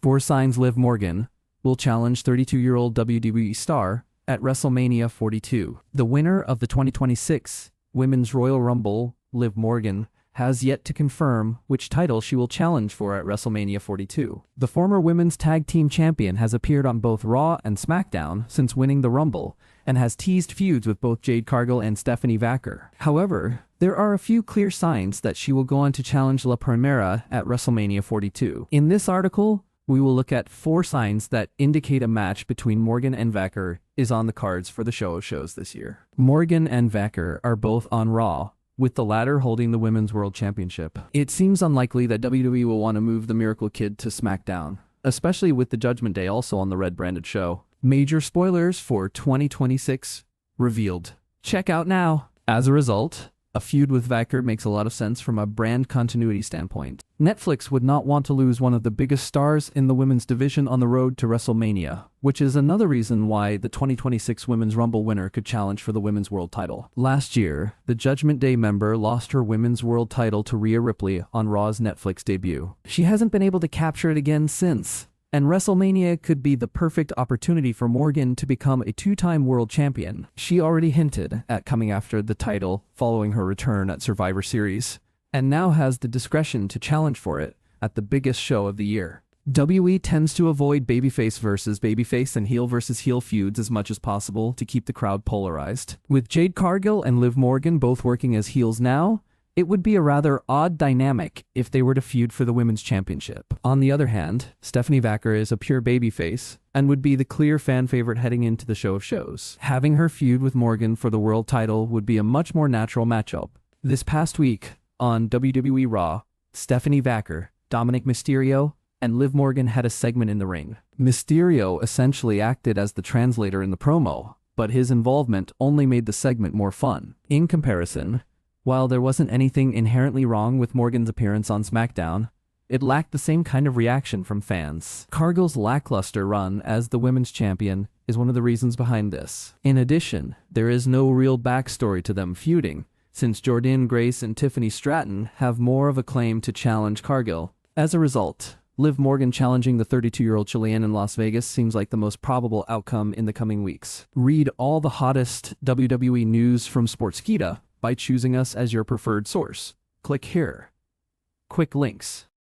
For Signs Liv Morgan will challenge 32-year-old WWE star at WrestleMania 42. The winner of the 2026 Women's Royal Rumble, Liv Morgan, has yet to confirm which title she will challenge for at WrestleMania 42. The former women's tag team champion has appeared on both Raw and SmackDown since winning the Rumble, and has teased feuds with both Jade Cargill and Stephanie Vaquer. However, there are a few clear signs that she will go on to challenge La Primera at WrestleMania 42. In this article, we will look at 4 signs that indicate a match between Morgan and Vaquer is on the cards for the show of shows this year. Morgan and Vaquer are both on Raw, with the latter holding the Women's World Championship. It seems unlikely that WWE will want to move the Miracle Kid to SmackDown, especially with the Judgment Day also on the red-branded show. Major spoilers for 2026 revealed. Check out now. As a result, a feud with Vaquer makes a lot of sense from a brand continuity standpoint. Netflix would not want to lose one of the biggest stars in the women's division on the road to WrestleMania, which is another reason why the 2026 Women's Rumble winner could challenge for the Women's World title. Last year, the Judgment Day member lost her Women's World title to Rhea Ripley on Raw's Netflix debut. She hasn't been able to capture it again since, and WrestleMania could be the perfect opportunity for Morgan to become a 2-time world champion. She already hinted at coming after the title following her return at Survivor Series, and now has the discretion to challenge for it at the biggest show of the year. WWE tends to avoid babyface versus babyface and heel versus heel feuds as much as possible to keep the crowd polarized. With Jade Cargill and Liv Morgan both working as heels now, it would be a rather odd dynamic if they were to feud for the Women's Championship. On the other hand, Stephanie Vaquer is a pure babyface and would be the clear fan favorite heading into the show of shows. Having her feud with Morgan for the world title would be a much more natural matchup. This past week on WWE Raw, Stephanie Vaquer, Dominic Mysterio, and Liv Morgan had a segment in the ring. Mysterio essentially acted as the translator in the promo, but his involvement only made the segment more fun. In comparison, while there wasn't anything inherently wrong with Morgan's appearance on SmackDown, it lacked the same kind of reaction from fans. Cargill's lackluster run as the women's champion is one of the reasons behind this. In addition, there is no real backstory to them feuding, since Jordynne Grace and Tiffany Stratton have more of a claim to challenge Cargill. As a result, Liv Morgan challenging the 32-year-old Chilean in Las Vegas seems like the most probable outcome in the coming weeks. Read all the hottest WWE news from Sportskeeda by choosing us as your preferred source. Click here. Quick links.